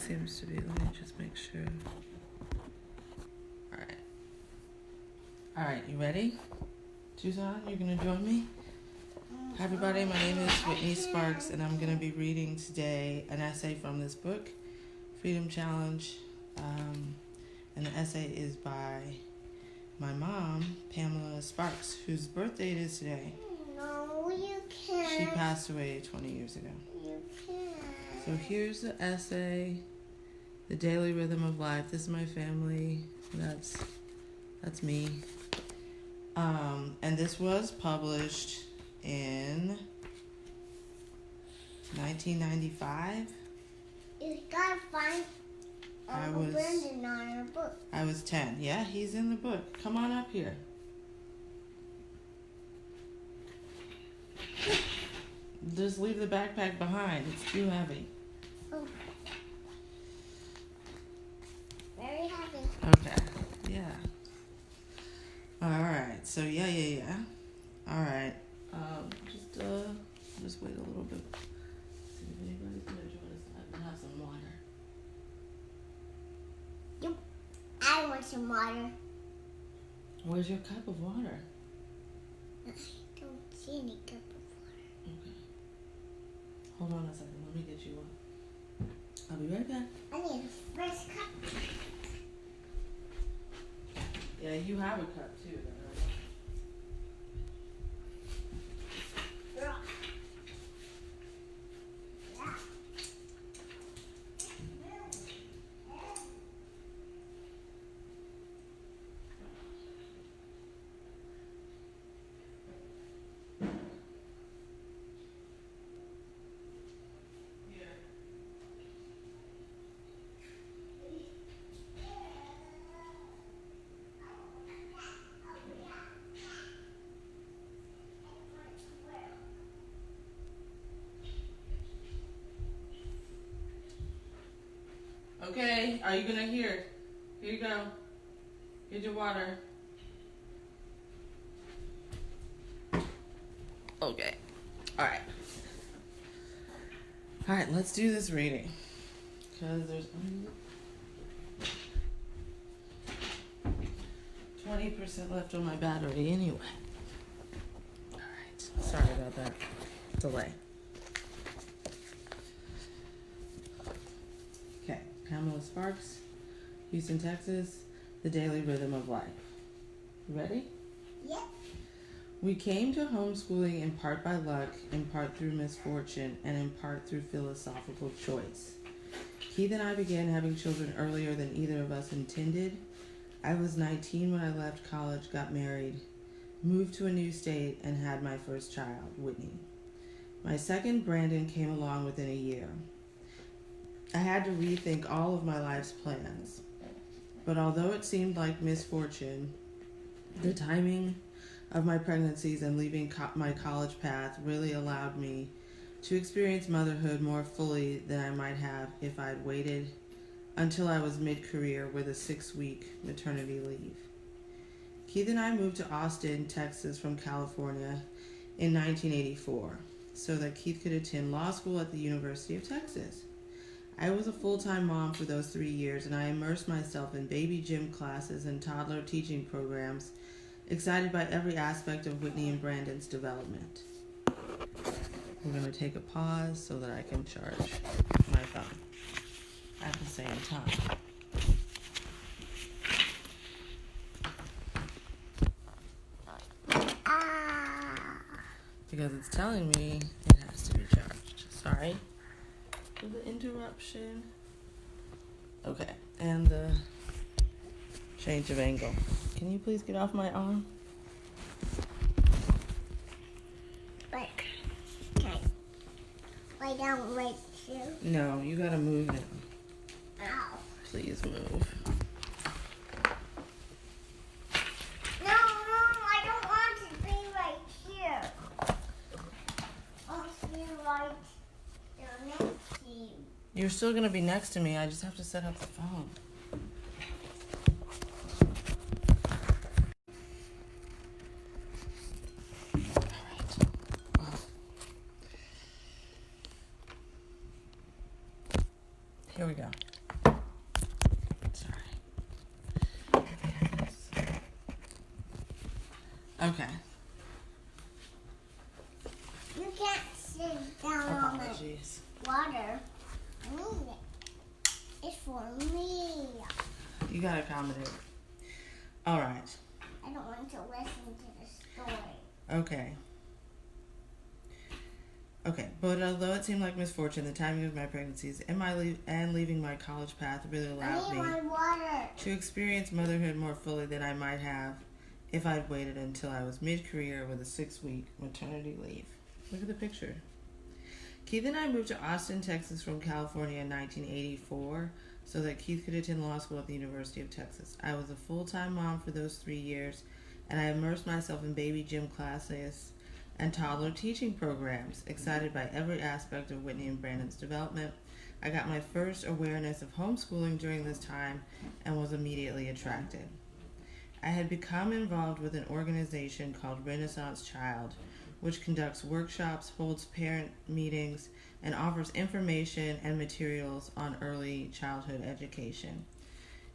seems to be. Let me just make sure. All right, you ready? Suzanne, you're going to join me? Hi, everybody. My name is Whitney Sparks, and I'm going to be reading today an essay from this book, Freedom Challenge. And the essay is by my mom, Pamela Sparks, whose birthday it is today. No, you can't. She passed away 20 years ago. You can't. So here's the essay, The Daily Rhythm of Life. This is my family. That's me. And this was published in 1995. You gotta find Brendan on your book. I was 10. Yeah, he's in the book. Come on up here. Just leave the backpack behind. It's too heavy. Oh. Very heavy. Okay. Yeah. All right. So yeah. All right. Just wait a little bit. See if anybody's gonna join us. I'm gonna have some water. Yep. I want some water. Where's your cup of water? I don't see any cup of water. Okay. Hold on a second. Let me get you one. I'll be right back. I need a fresh cup. Yeah, you have a cup too. Okay, are you gonna hear? Here you go. Here's your water. Okay. Alright, let's do this reading. Because there's 20% left on my battery anyway. Alright, sorry about that delay. Okay, Pamela Sparks, Houston, Texas, The Daily Rhythm of Life. You ready? Yep. We came to homeschooling in part by luck, in part through misfortune, and in part through philosophical choice. Keith and I began having children earlier than either of us intended. I was 19 when I left college, got married, moved to a new state, and had my first child, Whitney. My second, Brandon, came along within a year. I had to rethink all of my life's plans. But although it seemed like misfortune, the timing of my pregnancies and leaving my college path really allowed me to experience motherhood more fully than I might have if I'd waited until I was mid-career with a 6-week maternity leave. Keith and I moved to Austin, Texas from California in 1984 so that Keith could attend law school at the University of Texas. I was a full-time mom for those 3 years, and I immersed myself in baby gym classes and toddler teaching programs, excited by every aspect of Whitney and Brandon's development. We're going to take a pause so that I can charge my phone at the same time. Because it's telling me it has to be charged. Sorry for the interruption. Okay, and the change of angle. Can you please get off my arm? Like, okay. Lay down right here. No, you gotta move now. Ow. Please move. No, I don't want to be right here. I want to be right there next to you. You're still gonna be next to me. I just have to set up the phone. Here we go. Okay. You can't sit down on the Apologies. water. I need it. It's for me. You gotta accommodate. All right. I don't want to listen to the story. Okay. But although it seemed like misfortune, the timing of my pregnancies and leaving my college path really allowed I need me my water. to experience motherhood more fully than I might have if I'd waited until I was mid-career with a 6-week maternity leave. Look at the picture. Keith and I moved to Austin, Texas from California in 1984 so that Keith could attend law school at the University of Texas. I was a full-time mom for those 3 years, and I immersed myself in baby gym classes and toddler teaching programs, excited by every aspect of Whitney and Brandon's development. I got my first awareness of homeschooling during this time and was immediately attracted. I had become involved with an organization called Renaissance Child, which conducts workshops, holds parent meetings, and offers information and materials on early childhood education.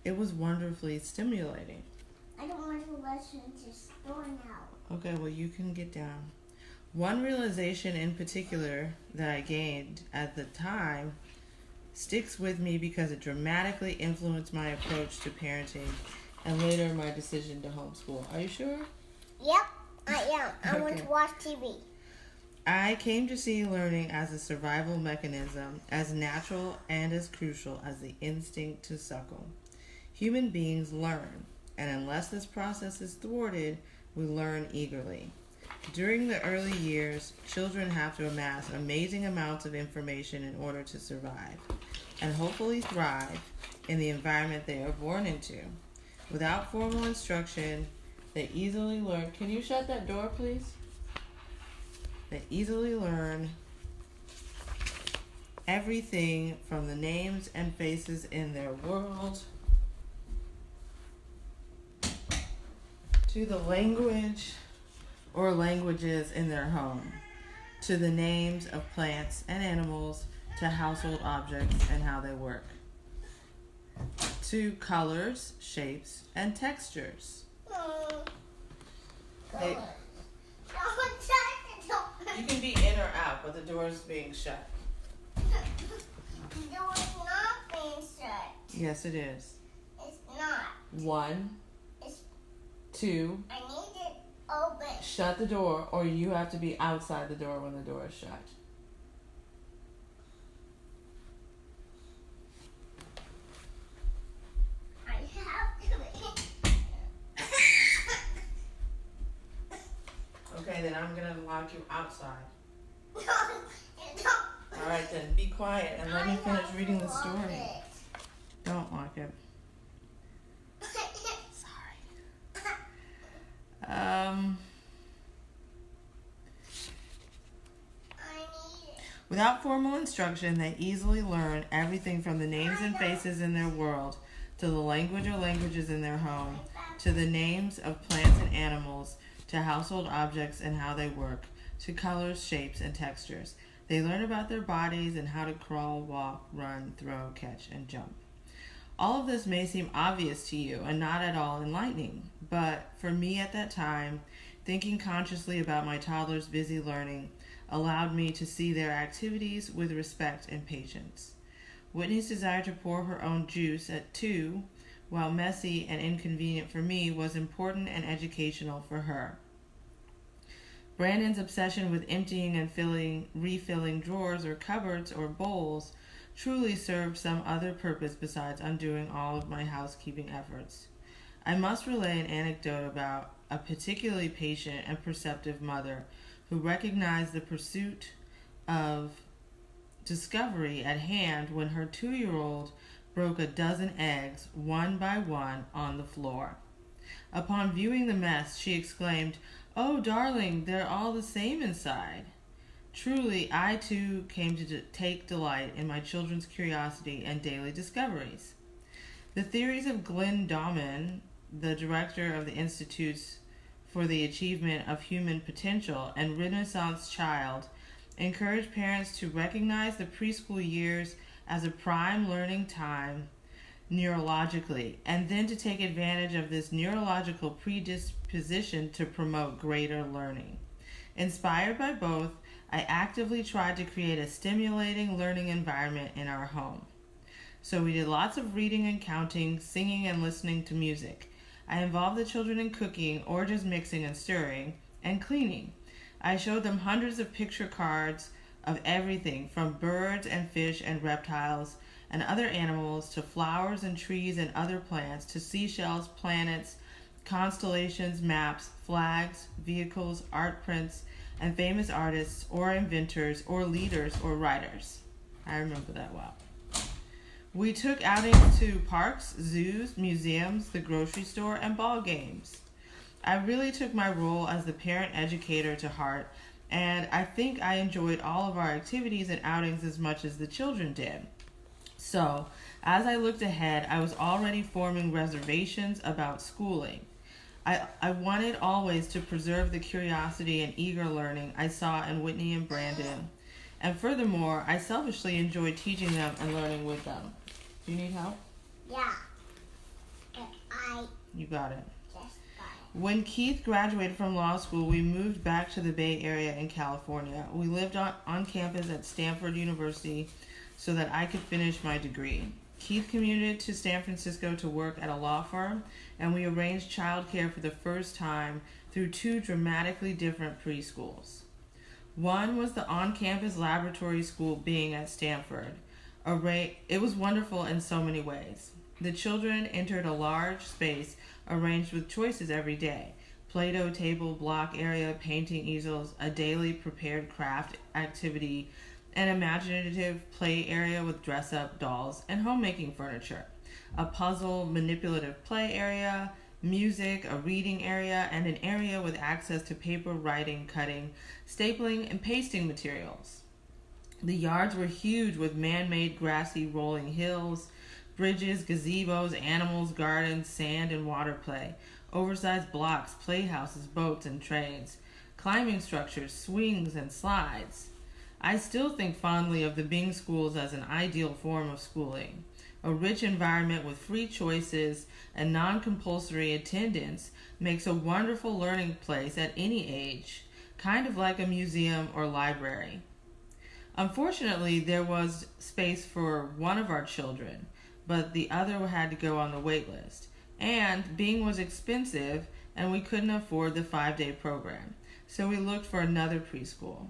It was wonderfully stimulating. I don't want to listen to the story now. Okay, well, you can get down. One realization in particular that I gained at the time sticks with me because it dramatically influenced my approach to parenting and later my decision to homeschool. Are you sure? Yep, I am. I want Okay. to watch TV. I came to see learning as a survival mechanism, as natural and as crucial as the instinct to suckle. Human beings learn, and unless this process is thwarted, we learn eagerly. During the early years, children have to amass amazing amounts of information in order to survive and hopefully thrive in the environment they are born into. Without formal instruction, they easily learn. Can you shut that door, please? They easily learn everything from the names and faces in their world to the language or languages in their home, to the names of plants and animals, to household objects and how they work, to colors, shapes, and textures. They- You can be in or out, but the door is being shut. The door is not being shut. Yes, it is. It's not. 1, It's, 2, I need it open. shut the door, or you have to be outside the door when the door is shut. I have to be. Okay, then I'm gonna lock you outside. No, you don't. All right, then be quiet and let me finish reading the story. It. Don't lock it. Sorry. I need it. Without formal instruction, they easily learn everything from the names and faces in their world, to the language or languages in their home, to the names of plants and animals, to household objects and how they work, to colors, shapes, and textures. They learn about their bodies and how to crawl, walk, run, throw, catch, and jump. All of this may seem obvious to you and not at all enlightening, but for me at that time, thinking consciously about my toddler's busy learning allowed me to see their activities with respect and patience. Whitney's desire to pour her own juice at 2, while messy and inconvenient for me, was important and educational for her. Brandon's obsession with emptying and refilling drawers or cupboards or bowls truly served some other purpose besides undoing all of my housekeeping efforts. I must relay an anecdote about a particularly patient and perceptive mother who recognized the pursuit of discovery at hand when her 2-year-old broke a dozen eggs, one by one, on the floor. Upon viewing the mess, she exclaimed, "Oh, darling, they're all the same inside." Truly, I too came to take delight in my children's curiosity and daily discoveries. The theories of Glenn Dauman, the director of the Institutes for the Achievement of Human Potential, and Renaissance Child, encourage parents to recognize the preschool years as a prime learning time neurologically, and then to take advantage of this neurological predisposition positioned to promote greater learning. Inspired by both, I actively tried to create a stimulating learning environment in our home. So we did lots of reading and counting, singing and listening to music. I involved the children in cooking or just mixing and stirring, and cleaning. I showed them hundreds of picture cards of everything from birds and fish and reptiles and other animals to flowers and trees and other plants to seashells, planets, constellations, maps, flags, vehicles, art prints, and famous artists or inventors or leaders or writers. I remember that well. We took outings to parks, zoos, museums, the grocery store, and ball games. I really took my role as the parent educator to heart, and I think I enjoyed all of our activities and outings as much as the children did. So, as I looked ahead, I was already forming reservations about schooling. I wanted always to preserve the curiosity and eager learning I saw in Whitney and Brandon. And furthermore, I selfishly enjoyed teaching them and learning with them. Do you need help? Yeah. But You got it. just got it. When Keith graduated from law school, we moved back to the Bay Area in California. We lived on campus at Stanford University so that I could finish my degree. Keith commuted to San Francisco to work at a law firm, and we arranged childcare for the first time through two dramatically different preschools. One was the on-campus laboratory school being at Stanford. It was wonderful in so many ways. The children entered a large space arranged with choices every day. Play-Doh table, block area, painting easels, a daily prepared craft activity, an imaginative play area with dress-up dolls and homemaking furniture, a puzzle, manipulative play area, music, a reading area, and an area with access to paper, writing, cutting, stapling, and pasting materials. The yards were huge with man-made grassy rolling hills, bridges, gazebos, animals, gardens, sand and water play, oversized blocks, playhouses, boats, and trains, climbing structures, swings, and slides. I still think fondly of the Bing schools as an ideal form of schooling. A rich environment with free choices and non-compulsory attendance makes a wonderful learning place at any age, kind of like a museum or library. Unfortunately, there was space for one of our children, but the other had to go on the wait list. And Bing was expensive, and we couldn't afford the 5-day program, so we looked for another preschool.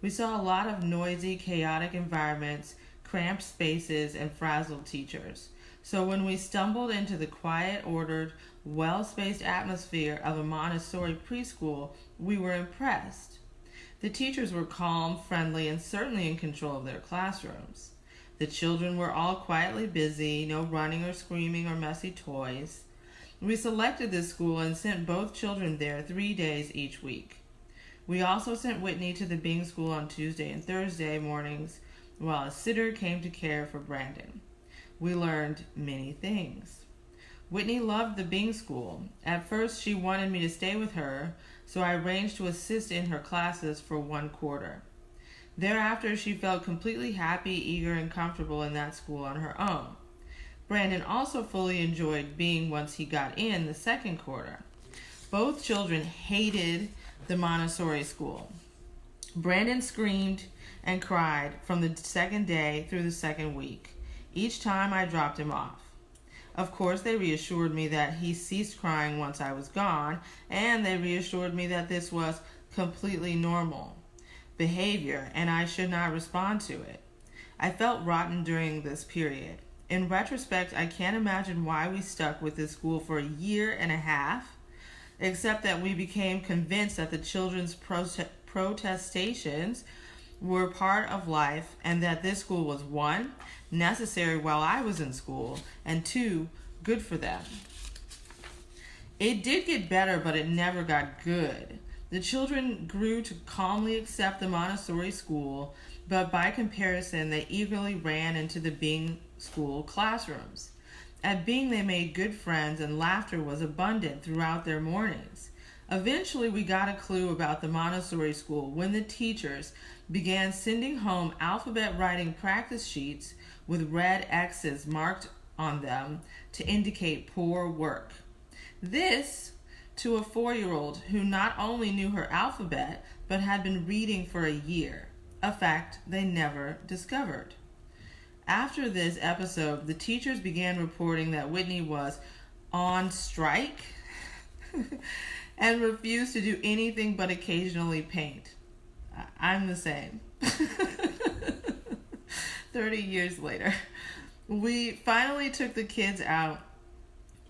We saw a lot of noisy, chaotic environments, cramped spaces, and frazzled teachers. So when we stumbled into the quiet, ordered, well-spaced atmosphere of a Montessori preschool, we were impressed. The teachers were calm, friendly, and certainly in control of their classrooms. The children were all quietly busy, no running or screaming or messy toys. We selected this school and sent both children there 3 days each week. We also sent Whitney to the Bing school on Tuesday and Thursday mornings while a sitter came to care for Brandon. We learned many things. Whitney loved the Bing school. At first, she wanted me to stay with her, so I arranged to assist in her classes for 1 quarter. Thereafter, she felt completely happy, eager, and comfortable in that school on her own. Brandon also fully enjoyed being once he got in the 2nd quarter. Both children hated the Montessori school. Brandon screamed and cried from the 2nd day through the 2nd week, each time I dropped him off. Of course, they reassured me that he ceased crying once I was gone, and they reassured me that this was completely normal behavior and I should not respond to it. I felt rotten during this period. In retrospect, I can't imagine why we stuck with this school for 1.5 years, except that we became convinced that the children's protestations were part of life and that this school was 1, necessary while I was in school, and 2, good for them. It did get better, but it never got good. The children grew to calmly accept the Montessori school, but by comparison, they eagerly ran into the Bing school classrooms. At Bing, they made good friends and laughter was abundant throughout their mornings. Eventually, we got a clue about the Montessori school when the teachers began sending home alphabet writing practice sheets with red X's marked on them to indicate poor work. This to a 4-year-old who not only knew her alphabet, but had been reading for a year, a fact they never discovered. After this episode, the teachers began reporting that Whitney was on strike and refused to do anything but occasionally paint. I'm the same. 30 years later. We finally took the kids out,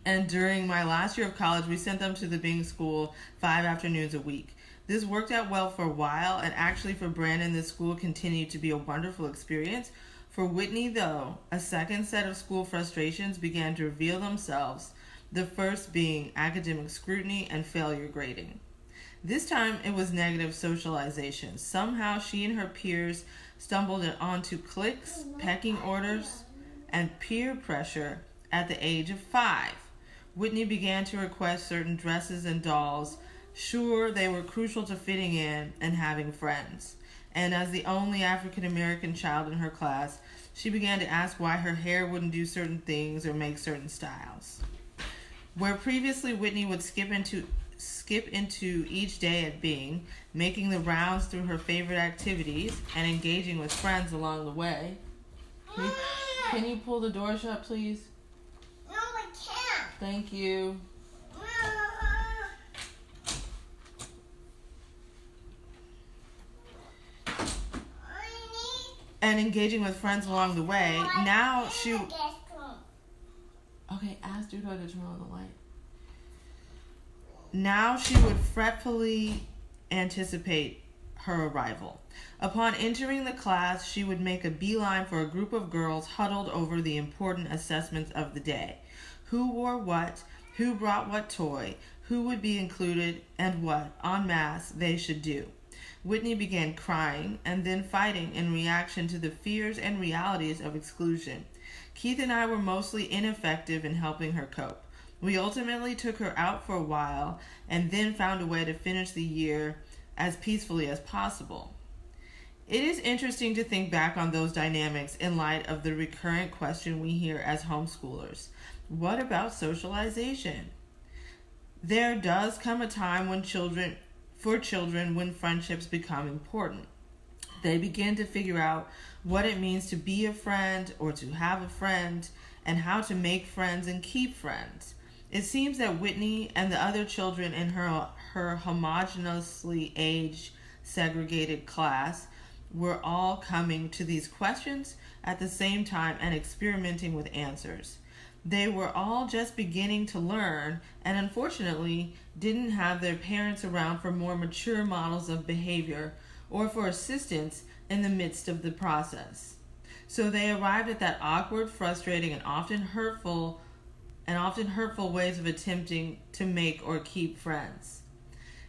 and during my last year of college, we sent them to the Bing School 5 afternoons a week. This worked out well for a while, and actually for Brandon, this school continued to be a wonderful experience. For Whitney, though, a second set of school frustrations began to reveal themselves, the first being academic scrutiny and failure grading. This time, it was negative socialization. Somehow, she and her peers stumbled onto cliques, pecking orders, and peer pressure at the age of 5. Whitney began to request certain dresses and dolls. Sure, they were crucial to fitting in and having friends. And as the only African American child in her class, she began to ask why her hair wouldn't do certain things or make certain styles. Where previously Whitney would skip into each day at Bing, making the rounds through her favorite activities and engaging with friends along the way. Can you pull the door shut, please? No, I can't. Thank you. And engaging with friends along the way. Now she... Okay, ask your daughter to turn on the light. Now she would fretfully anticipate her arrival. Upon entering the class, she would make a beeline for a group of girls huddled over the important assessments of the day. Who wore what, who brought what toy, who would be included, and what, en masse, they should do. Whitney began crying and then fighting in reaction to the fears and realities of exclusion. Keith and I were mostly ineffective in helping her cope. We ultimately took her out for a while and then found a way to finish the year as peacefully as possible. It is interesting to think back on those dynamics in light of the recurrent question we hear as homeschoolers. What about socialization? There does come a time when when friendships become important. They begin to figure out what it means to be a friend or to have a friend and how to make friends and keep friends. It seems that Whitney and the other children in her homogeneously age-segregated class were all coming to these questions at the same time and experimenting with answers. They were all just beginning to learn and unfortunately didn't have their parents around for more mature models of behavior or for assistance in the midst of the process. So they arrived at that awkward, frustrating, and often hurtful ways of attempting to make or keep friends.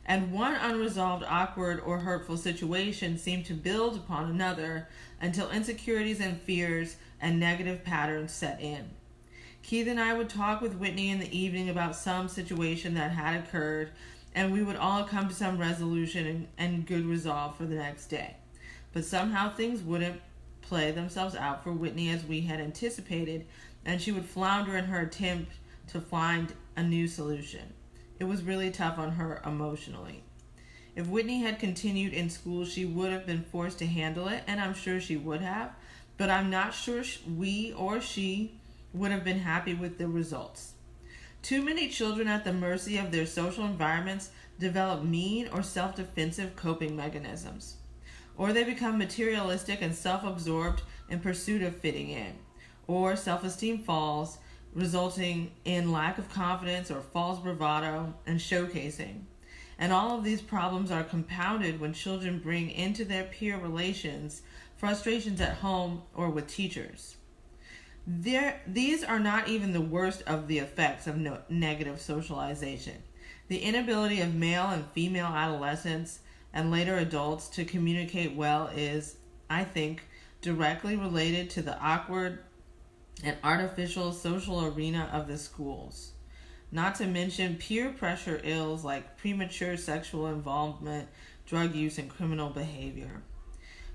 And one unresolved, awkward, or hurtful situation seemed to build upon another until insecurities and fears and negative patterns set in. Keith and I would talk with Whitney in the evening about some situation that had occurred, and we would all come to some resolution and good resolve for the next day. But somehow things wouldn't play themselves out for Whitney as we had anticipated, and she would flounder in her attempt to find a new solution. It was really tough on her emotionally. If Whitney had continued in school, she would have been forced to handle it, and I'm sure she would have, but I'm not sure we or she would have been happy with the results. Too many children at the mercy of their social environments develop mean or self-defensive coping mechanisms, or they become materialistic and self-absorbed in pursuit of fitting in, or self-esteem falls, resulting in lack of confidence or false bravado and showcasing. And all of these problems are compounded when children bring into their peer relations frustrations at home or with teachers. These are not even the worst of the effects of negative socialization. The inability of male and female adolescents and later adults to communicate well is, I think, directly related to the awkward and artificial social arena of the schools. Not to mention peer pressure ills like premature sexual involvement, drug use, and criminal behavior.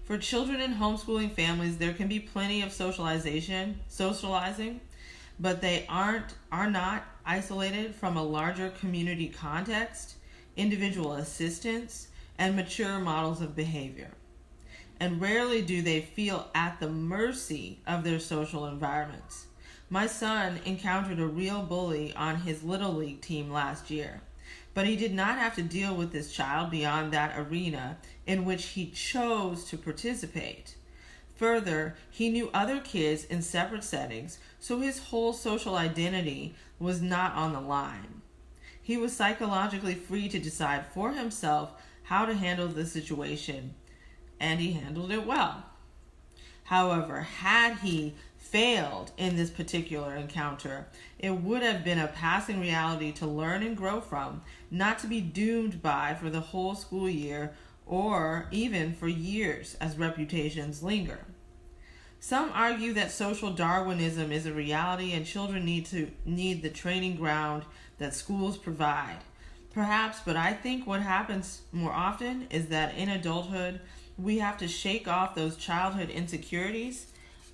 For children in homeschooling families, there can be plenty of socializing, but they are not isolated from a larger community context, individual assistance, and mature models of behavior. And rarely do they feel at the mercy of their social environments. My son encountered a real bully on his Little League team last year, but he did not have to deal with this child beyond that arena in which he chose to participate. Further, he knew other kids in separate settings, so his whole social identity was not on the line. He was psychologically free to decide for himself how to handle the situation, and he handled it well. However, had he failed in this particular encounter, it would have been a passing reality to learn and grow from, not to be doomed by for the whole school year or even for years as reputations linger. Some argue that social Darwinism is a reality and children need the training ground that schools provide. Perhaps, but I think what happens more often is that in adulthood, we have to shake off those childhood insecurities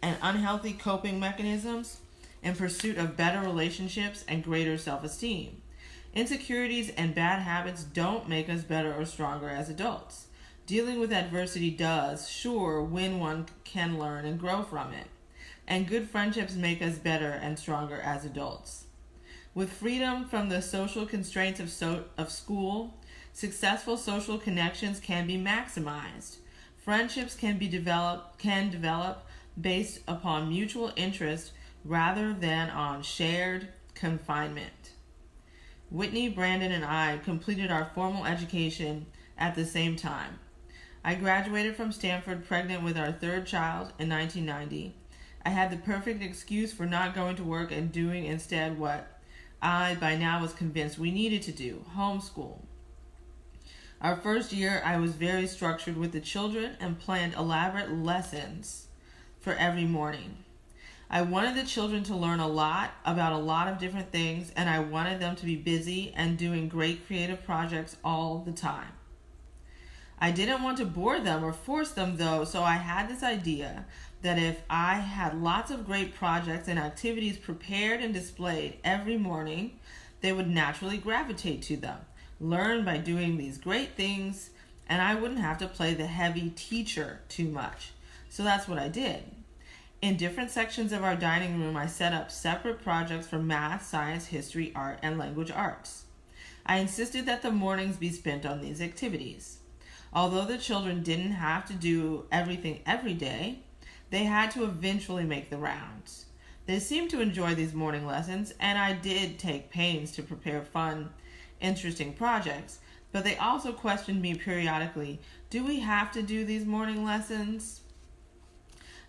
and unhealthy coping mechanisms in pursuit of better relationships and greater self-esteem. Insecurities and bad habits don't make us better or stronger as adults. Dealing with adversity does, sure, when one can learn and grow from it. And good friendships make us better and stronger as adults. With freedom from the social constraints of school, successful social connections can be maximized. Friendships can develop based upon mutual interest rather than on shared confinement. Whitney, Brandon, and I completed our formal education at the same time. I graduated from Stanford pregnant with our third child in 1990. I had the perfect excuse for not going to work and doing instead what I by now was convinced we needed to do, homeschool. Our first year, I was very structured with the children and planned elaborate lessons for every morning. I wanted the children to learn a lot about a lot of different things, and I wanted them to be busy and doing great creative projects all the time. I didn't want to bore them or force them though, so I had this idea that if I had lots of great projects and activities prepared and displayed every morning, they would naturally gravitate to them, learn by doing these great things, and I wouldn't have to play the heavy teacher too much. So that's what I did. In different sections of our dining room, I set up separate projects for math, science, history, art, and language arts. I insisted that the mornings be spent on these activities. Although the children didn't have to do everything every day, they had to eventually make the rounds. They seemed to enjoy these morning lessons, and I did take pains to prepare fun, interesting projects, but they also questioned me periodically, do we have to do these morning lessons?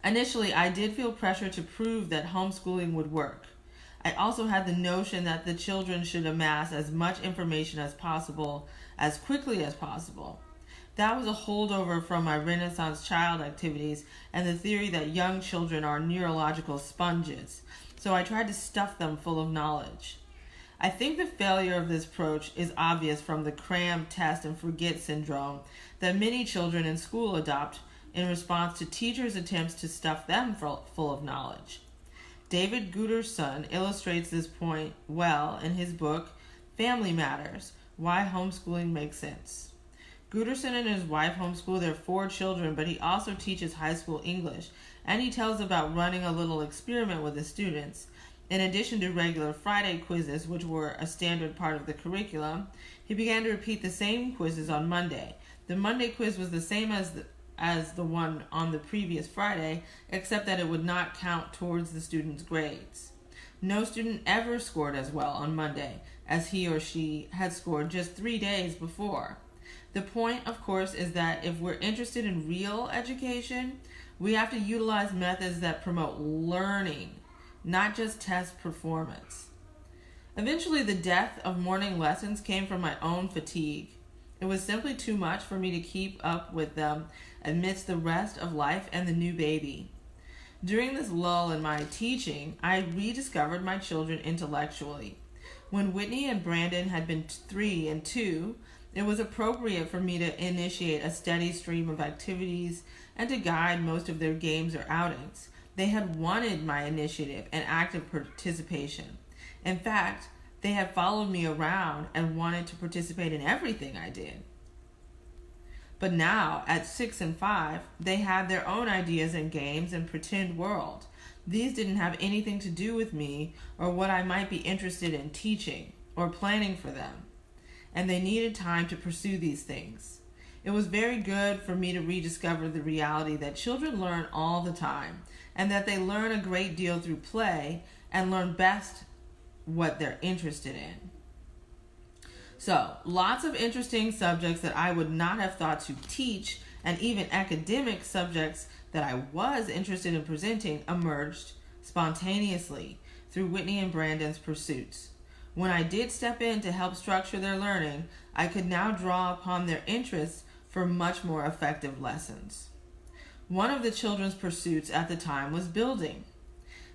Initially, I did feel pressure to prove that homeschooling would work. I also had the notion that the children should amass as much information as possible, as quickly as possible. That was a holdover from my Renaissance child activities and the theory that young children are neurological sponges, so I tried to stuff them full of knowledge. I think the failure of this approach is obvious from the cram, test, and forget syndrome that many children in school adopt in response to teachers' attempts to stuff them full of knowledge. David Guterson illustrates this point well in his book, Family Matters, Why Homeschooling Makes Sense. Guterson and his wife homeschool their 4 children, but he also teaches high school English, and he tells about running a little experiment with his students. In addition to regular Friday quizzes, which were a standard part of the curriculum, he began to repeat the same quizzes on Monday. The Monday quiz was the same as the one on the previous Friday, except that it would not count towards the student's grades. No student ever scored as well on Monday as he or she had scored just 3 days before. The point, of course, is that if we're interested in real education, we have to utilize methods that promote learning, not just test performance. Eventually, the death of morning lessons came from my own fatigue. It was simply too much for me to keep up with them amidst the rest of life and the new baby. During this lull in my teaching, I rediscovered my children intellectually. When Whitney and Brandon had been 3 and 2, it was appropriate for me to initiate a steady stream of activities and to guide most of their games or outings. They had wanted my initiative and active participation. In fact, they had followed me around and wanted to participate in everything I did. But now, at 6 and 5, they had their own ideas and games and pretend world. These didn't have anything to do with me or what I might be interested in teaching or planning for them. And they needed time to pursue these things. It was very good for me to rediscover the reality that children learn all the time and that they learn a great deal through play and learn best what they're interested in. So, lots of interesting subjects that I would not have thought to teach, and even academic subjects that I was interested in presenting emerged spontaneously through Whitney and Brandon's pursuits. When I did step in to help structure their learning, I could now draw upon their interests for much more effective lessons. One of the children's pursuits at the time was building.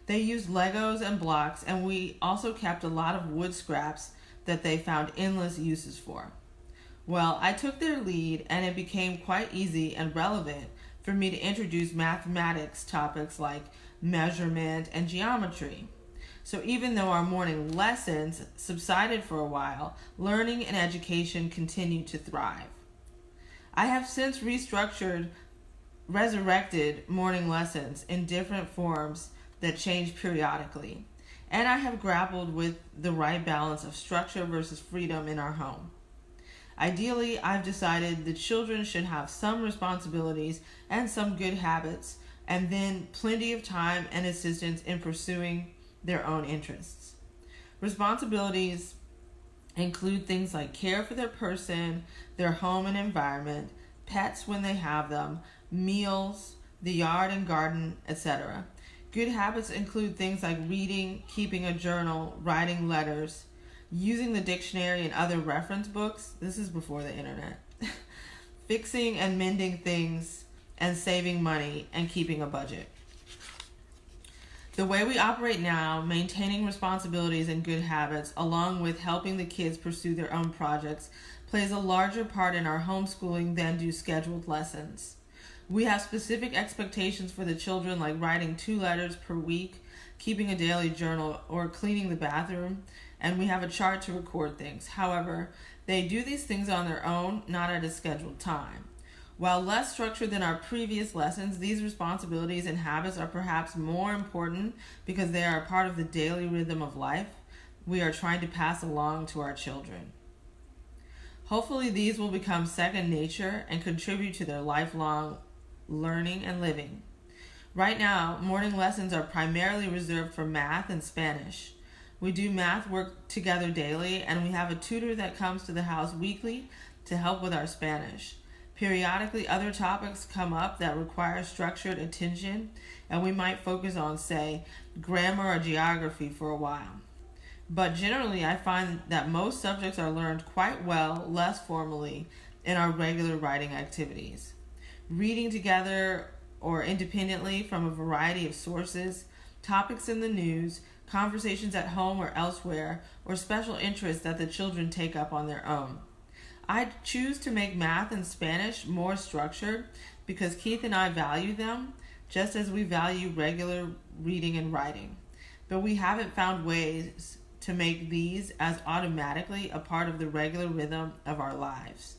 They used Legos and blocks, and we also kept a lot of wood scraps that they found endless uses for. Well, I took their lead, and it became quite easy and relevant for me to introduce mathematics topics like measurement and geometry. So even though our morning lessons subsided for a while, learning and education continued to thrive. I have since resurrected morning lessons in different forms that change periodically, and I have grappled with the right balance of structure versus freedom in our home. Ideally, I've decided the children should have some responsibilities and some good habits, and then plenty of time and assistance in pursuing their own interests. Responsibilities include things like care for their person, their home and environment, pets when they have them, meals, the yard and garden, etc. Good habits include things like reading, keeping a journal, writing letters, using the dictionary and other reference books. This is before the internet. Fixing and mending things, and saving money and keeping a budget. The way we operate now, maintaining responsibilities and good habits, along with helping the kids pursue their own projects, plays a larger part in our homeschooling than do scheduled lessons. We have specific expectations for the children, like writing 2 letters per week, keeping a daily journal, or cleaning the bathroom, and we have a chart to record things. However, they do these things on their own, not at a scheduled time. While less structured than our previous lessons, these responsibilities and habits are perhaps more important because they are a part of the daily rhythm of life we are trying to pass along to our children. Hopefully, these will become second nature and contribute to their lifelong learning and living. Right now, morning lessons are primarily reserved for math and Spanish. We do math work together daily, and we have a tutor that comes to the house weekly to help with our Spanish. Periodically, other topics come up that require structured attention, and we might focus on, say, grammar or geography for a while. But generally, I find that most subjects are learned quite well, less formally, in our regular writing activities. Reading together or independently from a variety of sources, topics in the news, conversations at home or elsewhere, or special interests that the children take up on their own. I choose to make math and Spanish more structured because Keith and I value them, just as we value regular reading and writing. But we haven't found ways to make these as automatically a part of the regular rhythm of our lives.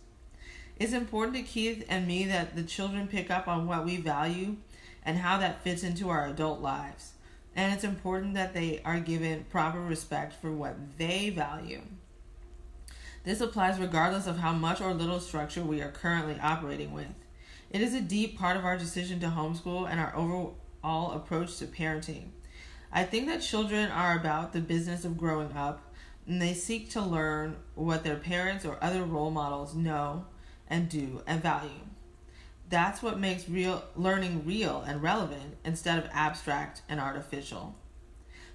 It's important to Keith and me that the children pick up on what we value and how that fits into our adult lives. And it's important that they are given proper respect for what they value. This applies regardless of how much or little structure we are currently operating with. It is a deep part of our decision to homeschool and our overall approach to parenting. I think that children are about the business of growing up, and they seek to learn what their parents or other role models know and do and value. That's what makes learning real and relevant instead of abstract and artificial.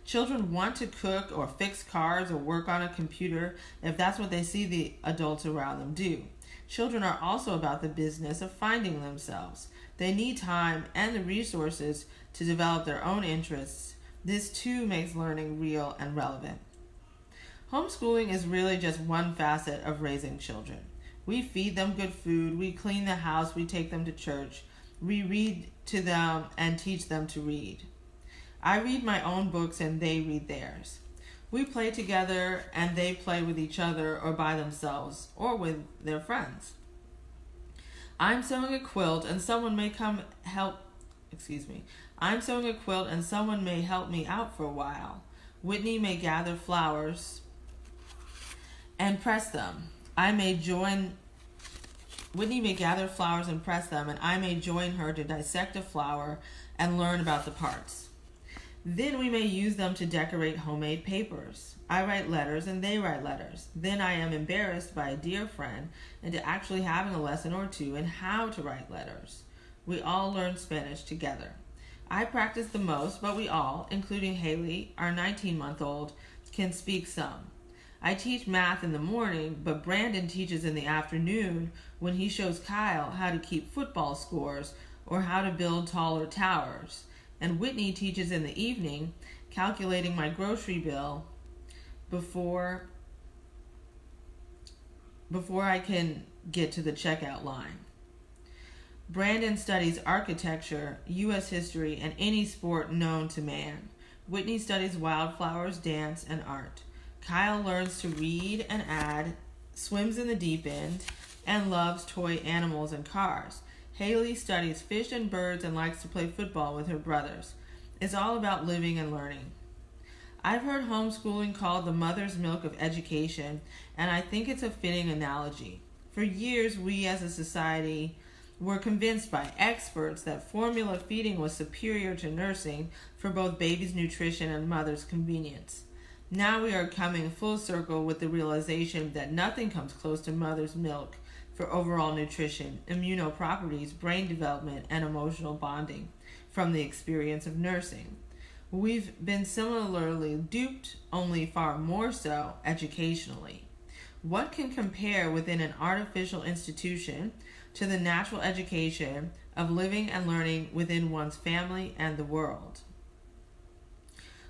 Children want to cook or fix cars or work on a computer if that's what they see the adults around them do. Children are also about the business of finding themselves. They need time and the resources to develop their own interests. This too makes learning real and relevant. Homeschooling is really just one facet of raising children. We feed them good food, we clean the house, we take them to church, we read to them and teach them to read. I read my own books and they read theirs. We play together and they play with each other or by themselves or with their friends. I'm sewing a quilt and someone may I'm sewing a quilt and someone may help me out for a while. Whitney may gather flowers and press them. Whitney may gather flowers and press them, and I may join her to dissect a flower and learn about the parts. Then we may use them to decorate homemade papers. I write letters and they write letters. Then I am embarrassed by a dear friend into actually having a lesson or two in how to write letters. We all learn Spanish together. I practice the most, but we all, including Haley, our 19-month-old, can speak some. I teach math in the morning, but Brandon teaches in the afternoon when he shows Kyle how to keep football scores or how to build taller towers. And Whitney teaches in the evening, calculating my grocery bill before I can get to the checkout line. Brandon studies architecture, U.S. history, and any sport known to man. Whitney studies wildflowers, dance, and art. Kyle learns to read and add, swims in the deep end, and loves toy animals and cars. Haley studies fish and birds and likes to play football with her brothers. It's all about living and learning. I've heard homeschooling called the mother's milk of education, and I think it's a fitting analogy. For years, we as a society were convinced by experts that formula feeding was superior to nursing for both baby's nutrition and mother's convenience. Now we are coming full circle with the realization that nothing comes close to mother's milk for overall nutrition, immunoproperties, brain development, and emotional bonding from the experience of nursing. We've been similarly duped, only far more so educationally. What can compare within an artificial institution to the natural education of living and learning within one's family and the world?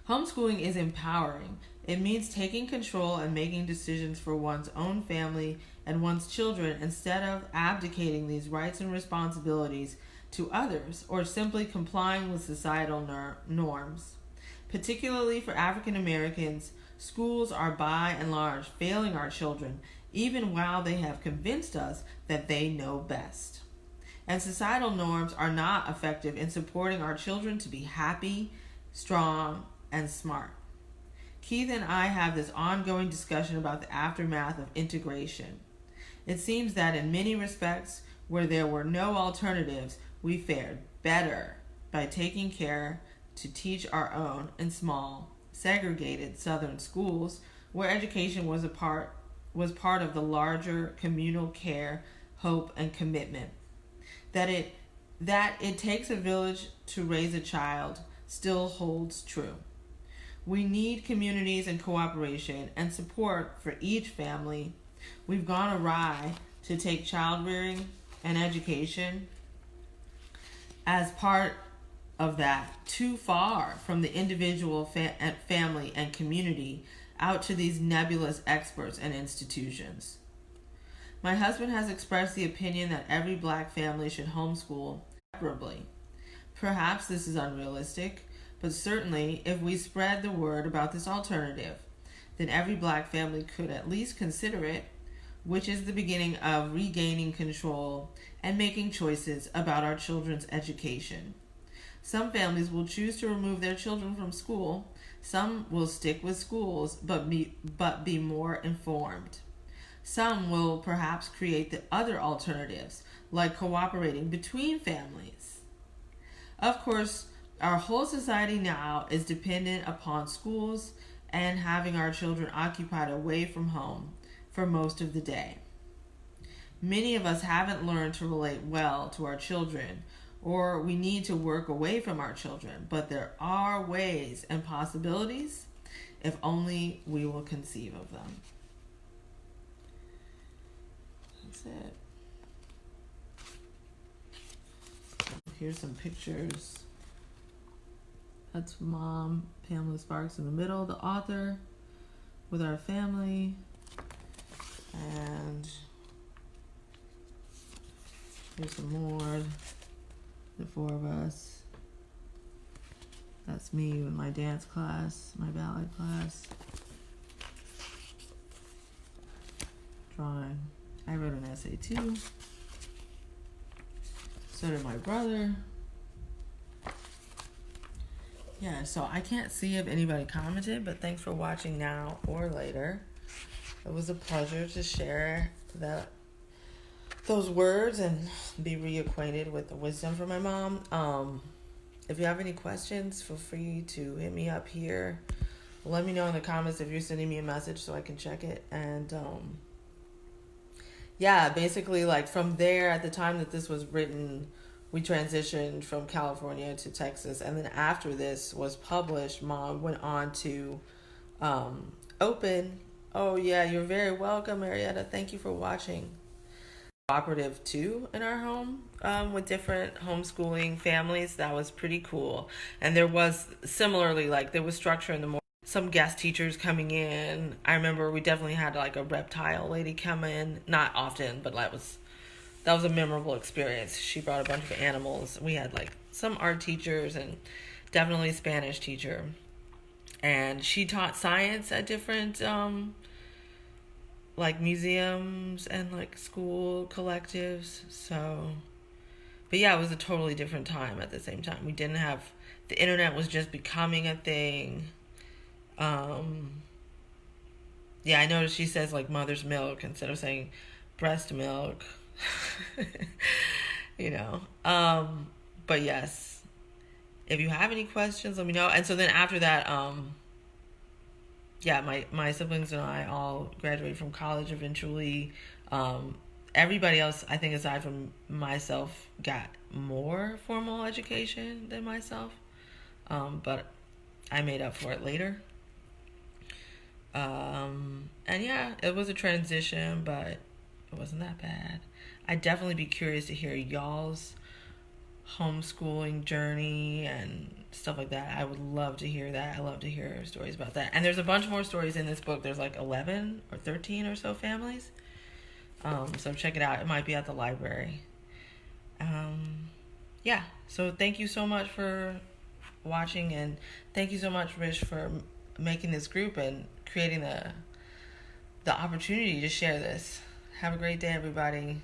Homeschooling is empowering. It means taking control and making decisions for one's own family and one's children instead of abdicating these rights and responsibilities to others or simply complying with societal norms. Particularly for African Americans, schools are by and large failing our children, even while they have convinced us that they know best. And societal norms are not effective in supporting our children to be happy, strong, and smart. Keith and I have this ongoing discussion about the aftermath of integration. It seems that in many respects, where there were no alternatives, we fared better by taking care to teach our own in small, segregated Southern schools where education was part of the larger communal care, hope, and commitment. That it takes a village to raise a child still holds true. We need communities and cooperation and support for each family. We've gone awry to take child rearing and education as part of that too far from the individual family and community out to these nebulous experts and institutions. My husband has expressed the opinion that every black family should homeschool separately. Perhaps this is unrealistic, but certainly if we spread the word about this alternative, then every black family could at least consider it, which is the beginning of regaining control and making choices about our children's education. Some families will choose to remove their children from school. Some will stick with schools but be more informed. Some will perhaps create the other alternatives, like cooperating between families. Of course, our whole society now is dependent upon schools and having our children occupied away from home for most of the day. Many of us haven't learned to relate well to our children, or we need to work away from our children, but there are ways and possibilities if only we will conceive of them. That's it. Here's some pictures. That's Mom, Pamela Sparks in the middle, the author, with our family. And here's some more, the four of us. That's me in my dance class, my ballet class. Drawing. I wrote an essay too. So did my brother. Yeah, so I can't see if anybody commented, but thanks for watching now or later. It was a pleasure to share those words and be reacquainted with the wisdom from my mom. If you have any questions, feel free to hit me up here. Let me know in the comments if you're sending me a message so I can check it. And yeah, basically, like from there, at the time that this was written, we transitioned from California to Texas. And then after this was published, Mom went on to open. Oh, yeah, you're very welcome, Marietta. Thank you for watching. Cooperative too in our home with different homeschooling families. That was pretty cool. And there was similarly, like, there was structure in the morning. Some guest teachers coming in. I remember we definitely had like a reptile lady come in. Not often, but that was a memorable experience. She brought a bunch of animals. We had like some art teachers and definitely a Spanish teacher. And she taught science at different like museums and like school collectives. So, but yeah, it was a totally different time at the same time. We didn't have, the internet was just becoming a thing. Yeah, I noticed she says like mother's milk instead of saying breast milk. You know. But yes, if you have any questions, let me know. And so then after that, yeah, my siblings and I all graduated from college eventually. Everybody else, I think aside from myself, got more formal education than myself. But I made up for it later. And yeah, it was a transition, but it wasn't that bad. I'd definitely be curious to hear y'all's homeschooling journey and stuff like that. I would love to hear that. I love to hear stories about that. And there's a bunch more stories in this book. There's like 11 or 13 or so families. So check it out. It might be at the library. Yeah. So thank you so much for watching, and thank you so much, Rich, for making this group and creating the opportunity to share this. Have a great day, everybody.